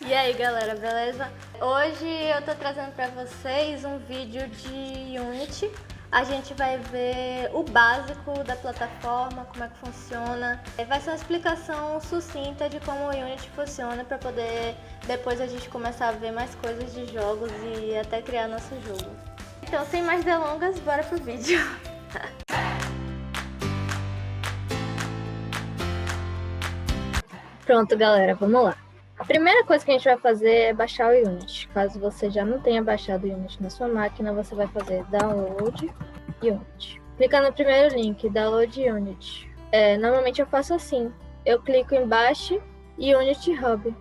E aí galera, beleza? Hoje eu tô trazendo pra vocês um vídeo de Unity. A gente vai ver o básico da plataforma, como é que funciona. Vai ser uma explicação sucinta de como o Unity funciona pra poder depois a gente começar a ver mais coisas de jogos e até criar nosso jogo. Então, sem mais delongas, bora pro vídeo. Pronto, galera, vamos lá. A primeira coisa que a gente vai fazer é baixar o Unity. Caso você já não tenha baixado o Unity na sua máquina, você vai fazer Download Unity. Clica no primeiro link, Download Unity. Normalmente eu faço assim. Eu clico em Baixe e Unity Hub,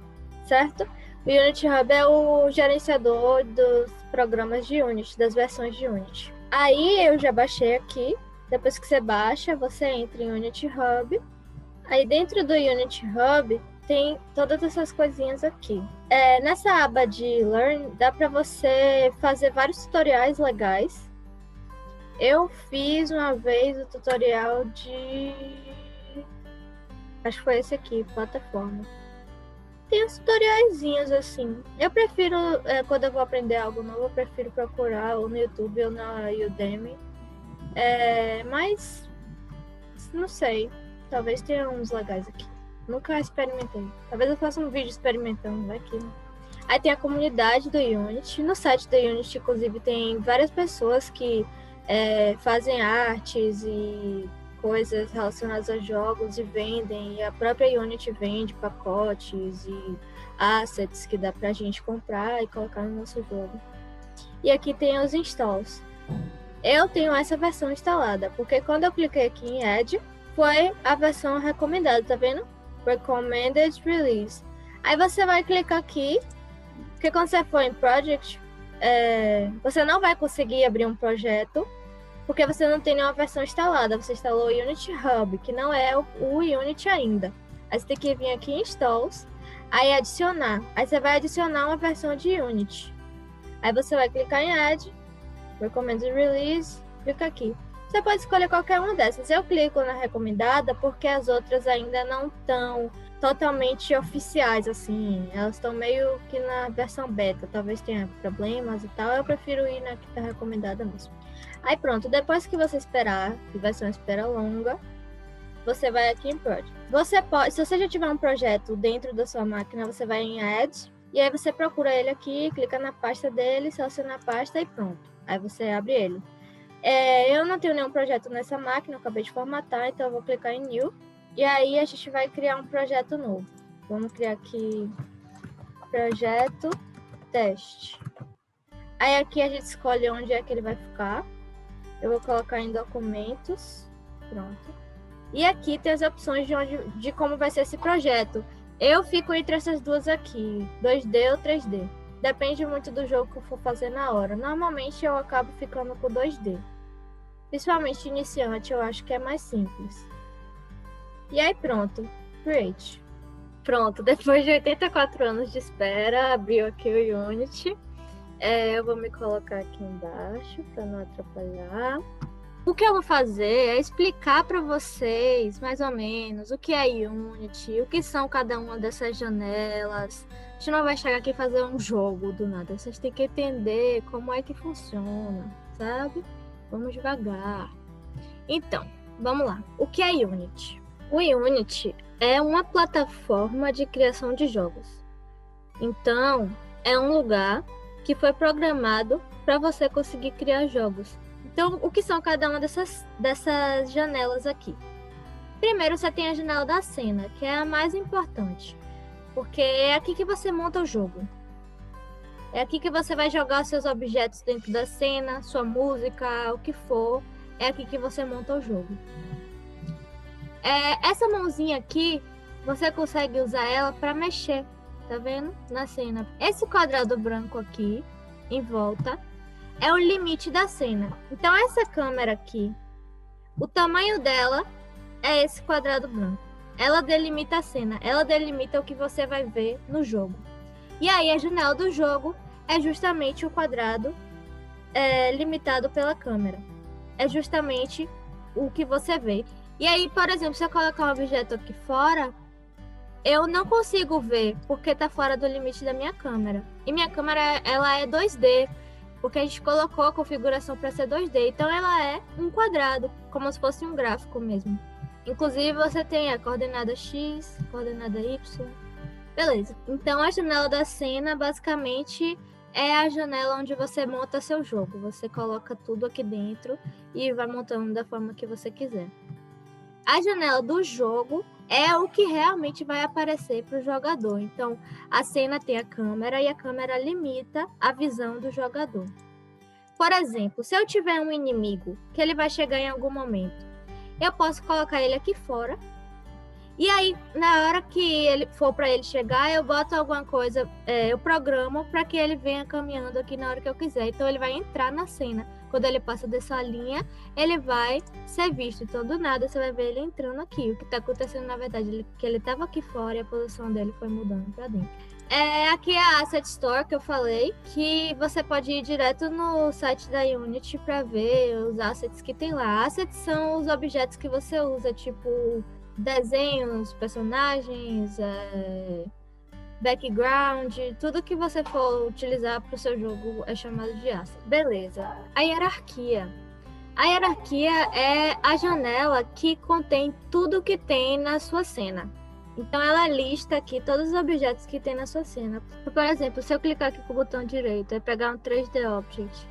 certo? O Unity Hub é o gerenciador dos programas de Unity, das versões de Unity. Aí eu já baixei aqui. Depois que você baixa, você entra em Unity Hub. Aí dentro do Unity Hub tem todas essas coisinhas aqui. Nessa aba de Learn, dá para você fazer vários tutoriais legais. Eu fiz uma vez o tutorial de... acho que foi esse aqui, plataforma. Tem uns tutoriaizinhos assim. Eu prefiro, quando eu vou aprender algo novo, eu prefiro procurar ou no YouTube ou na Udemy. Mas, não sei. Talvez tenha uns legais aqui. Nunca experimentei. Talvez eu faça um vídeo experimentando, vai aqui. Aí tem a comunidade do Unity. No site do Unity, inclusive, tem várias pessoas que fazem artes e coisas relacionadas a jogos e vendem. E a própria Unity vende pacotes e assets que dá pra gente comprar e colocar no nosso jogo. E aqui tem os installs. Eu tenho essa versão instalada, porque quando eu cliquei aqui em Add, foi a versão recomendada, tá vendo? Recommended Release. Aí você vai clicar aqui, porque quando você for em Project, você não vai conseguir abrir um projeto, porque você não tem nenhuma versão instalada. Você instalou o Unity Hub, que não é o Unity ainda. Aí você tem que vir aqui em Installs, aí adicionar. Aí você vai adicionar uma versão de Unity. Aí você vai clicar em Add, Recommended Release, clica aqui. Você pode escolher qualquer uma dessas. Eu clico na recomendada porque as outras ainda não estão totalmente oficiais, assim. Elas estão meio que na versão beta. Talvez tenha problemas e tal. Eu prefiro ir na que está recomendada mesmo. Aí pronto, depois que você esperar, que vai ser uma espera longa, você vai aqui em Project. Você pode, se você já tiver um projeto dentro da sua máquina, você vai em Add. E aí você procura ele aqui, clica na pasta dele, seleciona a pasta e pronto. Aí você abre ele. Eu não tenho nenhum projeto nessa máquina, eu acabei de formatar, então eu vou clicar em New. E aí a gente vai criar um projeto novo. Vamos criar aqui projeto teste. Aí aqui a gente escolhe onde é que ele vai ficar. Eu vou colocar em documentos. Pronto. E aqui tem as opções de como vai ser esse projeto. Eu fico entre essas duas aqui, 2D ou 3D. Depende muito do jogo que eu for fazer na hora. Normalmente eu acabo ficando com 2D. Principalmente iniciante, eu acho que é mais simples. E aí pronto, Create. Pronto, depois de 84 anos de espera, abriu aqui o Unity. Eu vou me colocar aqui embaixo para não atrapalhar. O que eu vou fazer é explicar para vocês, mais ou menos, o que é Unity, o que são cada uma dessas janelas. A gente não vai chegar aqui e fazer um jogo do nada. Vocês têm que entender como é que funciona, sabe? Vamos devagar. Então, vamos lá. O que é Unity? O Unity é uma plataforma de criação de jogos. Então, é um lugar que foi programado para você conseguir criar jogos. Então, o que são cada uma dessas janelas aqui? Primeiro, você tem a janela da cena, que é a mais importante, porque é aqui que você monta o jogo. É aqui que você vai jogar os seus objetos dentro da cena, sua música, o que for. É aqui que você monta o jogo. Essa mãozinha aqui, você consegue usar ela para mexer, tá vendo? Na cena. Esse quadrado branco aqui, em volta, é o limite da cena. Então, essa câmera aqui, o tamanho dela é esse quadrado branco. Ela delimita a cena, ela delimita o que você vai ver no jogo. E aí, a janela do jogo é justamente o quadrado limitado pela câmera. É justamente o que você vê. E aí, por exemplo, se eu colocar um objeto aqui fora, eu não consigo ver porque tá fora do limite da minha câmera. E minha câmera, ela é 2D, porque a gente colocou a configuração para ser 2D. Então ela é um quadrado, como se fosse um gráfico mesmo. Inclusive você tem a coordenada X, coordenada Y. Beleza. Então a janela da cena basicamente é a janela onde você monta seu jogo. Você coloca tudo aqui dentro e vai montando da forma que você quiser. A janela do jogo é o que realmente vai aparecer para o jogador. Então, a cena tem a câmera e a câmera limita a visão do jogador. Por exemplo, se eu tiver um inimigo que ele vai chegar em algum momento, eu posso colocar ele aqui fora. E aí, na hora que ele for para ele chegar, eu boto alguma coisa, eu programo para que ele venha caminhando aqui na hora que eu quiser. Então, ele vai entrar na cena. Quando ele passa dessa linha, ele vai ser visto. Então, do nada, você vai ver ele entrando aqui. O que está acontecendo, na verdade, é que ele estava aqui fora e a posição dele foi mudando para dentro. Aqui é a Asset Store que eu falei, que você pode ir direto no site da Unity para ver os assets que tem lá. Assets são os objetos que você usa, tipo desenhos, personagens, background, tudo que você for utilizar para o seu jogo é chamado de asset. Beleza. A hierarquia. A hierarquia é a janela que contém tudo que tem na sua cena. Então ela lista aqui todos os objetos que tem na sua cena. Por exemplo, se eu clicar aqui com o botão direito e pegar um 3D Object,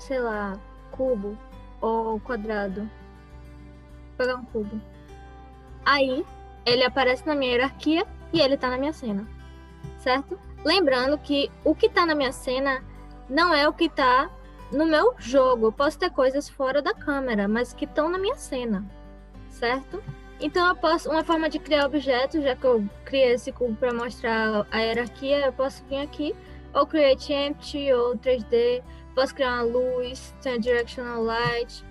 sei lá, cubo ou quadrado, vou pegar um cubo. Aí ele aparece na minha hierarquia e ele tá na minha cena, certo? Lembrando que o que tá na minha cena não é o que tá no meu jogo. Eu posso ter coisas fora da câmera, mas que estão na minha cena, certo? Então eu posso, uma forma de criar objetos, já que eu criei esse cubo para mostrar a hierarquia, eu posso vir aqui, ou Create Empty, ou 3D, posso criar uma luz, tem a Directional Light,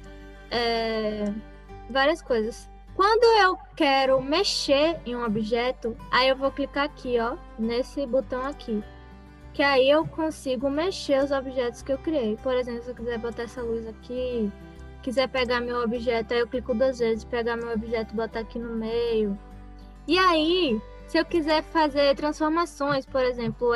várias coisas. Quando eu quero mexer em um objeto, aí eu vou clicar aqui, ó, nesse botão aqui. Que aí eu consigo mexer os objetos que eu criei. Por exemplo, se eu quiser botar essa luz aqui, quiser pegar meu objeto, aí eu clico 2 vezes, pegar meu objeto e botar aqui no meio. E aí, se eu quiser fazer transformações, por exemplo,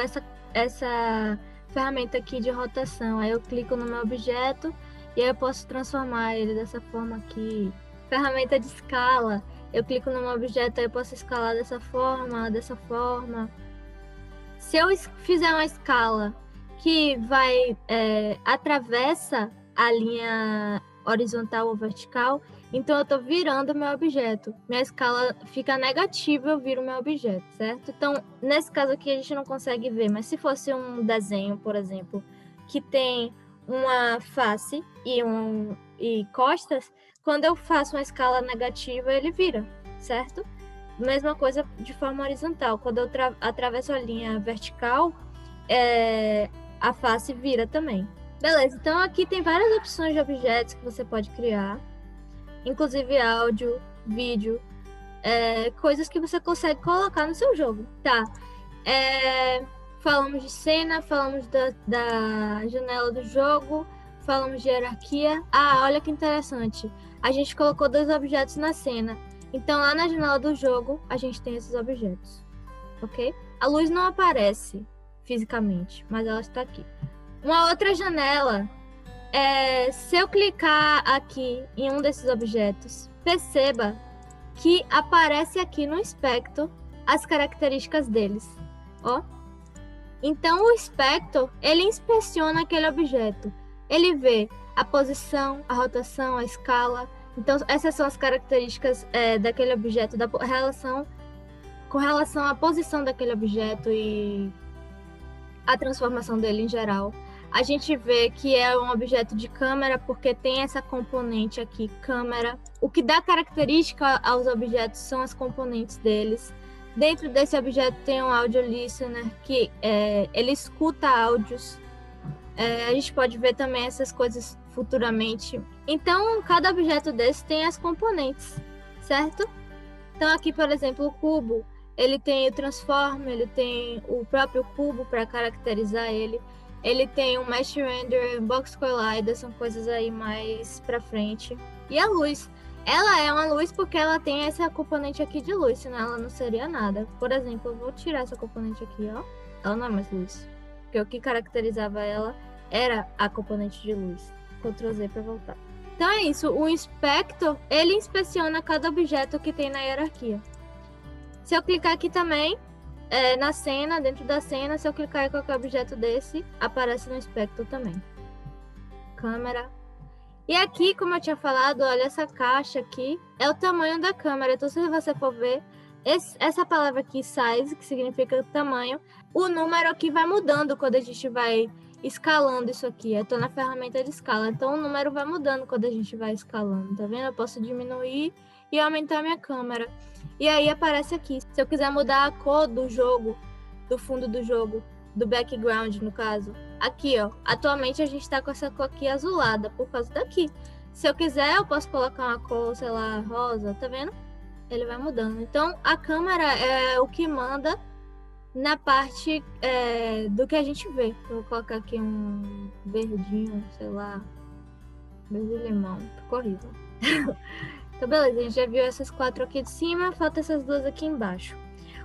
essa ferramenta aqui de rotação, aí eu clico no meu objeto e aí eu posso transformar ele dessa forma aqui. Ferramenta de escala, eu clico no meu objeto, aí eu posso escalar dessa forma. Se eu fizer uma escala que vai atravessa a linha horizontal ou vertical, então eu estou virando o meu objeto. Minha escala fica negativa, eu viro o meu objeto, certo? Então, nesse caso aqui a gente não consegue ver, mas se fosse um desenho, por exemplo, que tem uma face e costas, quando eu faço uma escala negativa, ele vira, certo? Mesma coisa de forma horizontal. Quando eu atravesso a linha vertical, a face vira também. Beleza, então aqui tem várias opções de objetos que você pode criar, inclusive áudio, vídeo, coisas que você consegue colocar no seu jogo. Tá, falamos de cena, falamos da janela do jogo, falamos de hierarquia. Ah, olha que interessante. A gente colocou 2 objetos na cena. Então, lá na janela do jogo, a gente tem esses objetos. Ok? A luz não aparece fisicamente, mas ela está aqui. Uma outra janela, se eu clicar aqui em um desses objetos, perceba que aparece aqui no espectro as características deles. Ó. Então, o espectro, ele inspeciona aquele objeto. Ele vê a posição, a rotação, a escala. Então, essas são as características daquele objeto, com relação à posição daquele objeto e a transformação dele em geral. A gente vê que é um objeto de câmera porque tem essa componente aqui, câmera. O que dá característica aos objetos são as componentes deles. Dentro desse objeto tem um audio listener, que ele escuta áudios. A gente pode ver também essas coisas futuramente. Então, cada objeto desse tem as componentes, certo? Então, aqui, por exemplo, o cubo, ele tem o transform, ele tem o próprio cubo para caracterizar ele. Ele tem o Mesh Render, Box Collider, são coisas aí mais para frente. E a luz. Ela é uma luz porque ela tem essa componente aqui de luz, senão ela não seria nada. Por exemplo, eu vou tirar essa componente aqui, ó. Ela não é mais luz. Porque o que caracterizava ela era a componente de luz. Ctrl Z para voltar. Então é isso, o inspector, ele inspeciona cada objeto que tem na hierarquia. Se eu clicar aqui também, na cena, dentro da cena, se eu clicar em qualquer objeto desse, aparece no inspector também. Câmera. E aqui, como eu tinha falado, olha, essa caixa aqui é o tamanho da câmera. Então, se você for ver, essa palavra aqui, size, que significa tamanho, o número aqui vai mudando quando a gente vai escalando isso aqui. Eu estou na ferramenta de escala, então o número vai mudando quando a gente vai escalando, tá vendo? Eu posso diminuir e aumentar a minha câmera. E aí aparece aqui. Se eu quiser mudar a cor do jogo, do fundo do jogo, do background, no caso, aqui, ó. Atualmente a gente tá com essa cor aqui azulada, por causa daqui. Se eu quiser, eu posso colocar uma cor, sei lá, rosa, tá vendo? Ele vai mudando. Então, a câmera é o que manda na parte do que a gente vê. Eu vou colocar aqui um verdinho, sei lá, verde-limão. Ficou horrível. Então, beleza, a gente já viu essas 4 aqui de cima, falta essas 2 aqui embaixo.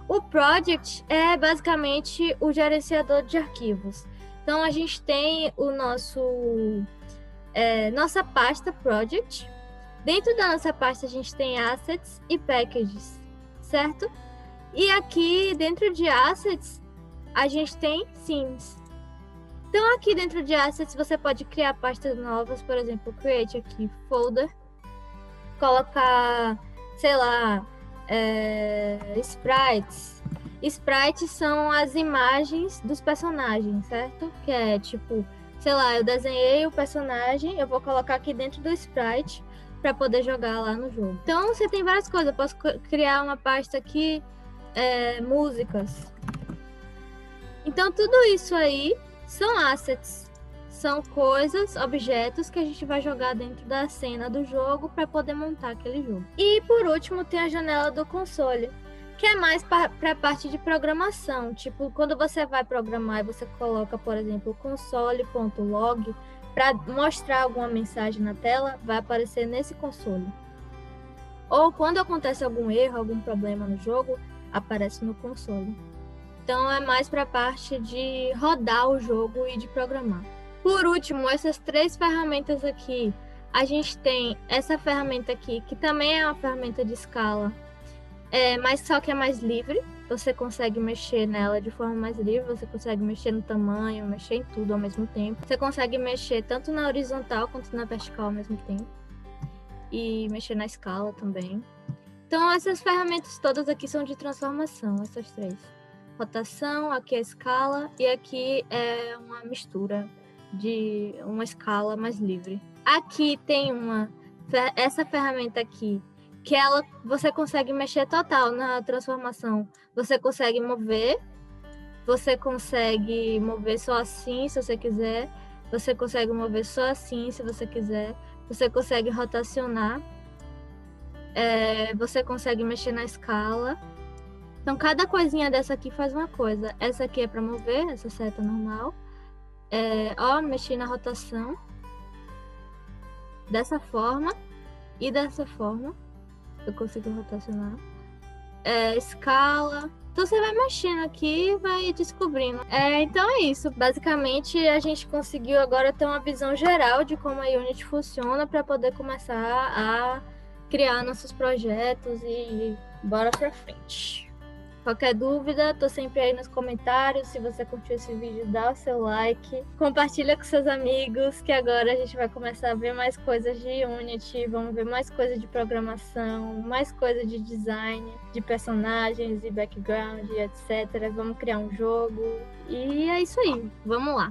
O Project é basicamente o gerenciador de arquivos. Então, a gente tem o nossa pasta Project. Dentro da nossa pasta, a gente tem Assets e Packages, certo? E aqui, dentro de Assets, a gente tem Scenes. Então, aqui dentro de Assets, você pode criar pastas novas, por exemplo, Create aqui, Folder, colocar, sei lá, Sprites. Sprites são as imagens dos personagens, certo? Que é tipo, sei lá, eu desenhei o personagem, eu vou colocar aqui dentro do Sprite para poder jogar lá no jogo. Então, você tem várias coisas. Eu posso criar uma pasta aqui, músicas. Então, tudo isso aí são assets. São coisas, objetos que a gente vai jogar dentro da cena do jogo para poder montar aquele jogo. E por último tem a janela do console, que é mais para a parte de programação. Tipo, quando você vai programar e você coloca, por exemplo, console.log para mostrar alguma mensagem na tela, vai aparecer nesse console. Ou quando acontece algum erro, algum problema no jogo, aparece no console. Então é mais para a parte de rodar o jogo e de programar. Por último, essas 3 ferramentas aqui. A gente tem essa ferramenta aqui, que também é uma ferramenta de escala, mas só que é mais livre. Você consegue mexer nela de forma mais livre, você consegue mexer no tamanho, mexer em tudo ao mesmo tempo. Você consegue mexer tanto na horizontal quanto na vertical ao mesmo tempo. E mexer na escala também. Então, essas ferramentas todas aqui são de transformação, essas 3. Rotação, aqui é a escala, e aqui é uma mistura de uma escala mais livre. Aqui tem essa ferramenta aqui, que você consegue mexer total na transformação. Você consegue mover só assim, se você quiser. Você consegue mover só assim, se você quiser. Você consegue rotacionar. Você consegue mexer na escala. Então, cada coisinha dessa aqui faz uma coisa. Essa aqui é para mover, essa seta normal. Mexer na rotação dessa forma e dessa forma eu consigo rotacionar, escala. Então você vai mexendo aqui e vai descobrindo. Então é isso, basicamente a gente conseguiu agora ter uma visão geral de como a Unity funciona para poder começar a criar nossos projetos e bora pra frente. Qualquer dúvida, tô sempre aí nos comentários. Se você curtiu esse vídeo, dá o seu like. Compartilha com seus amigos, que agora a gente vai começar a ver mais coisas de Unity. Vamos ver mais coisas de programação, mais coisas de design, de personagens e background, etc. Vamos criar um jogo. E é isso aí. Vamos lá.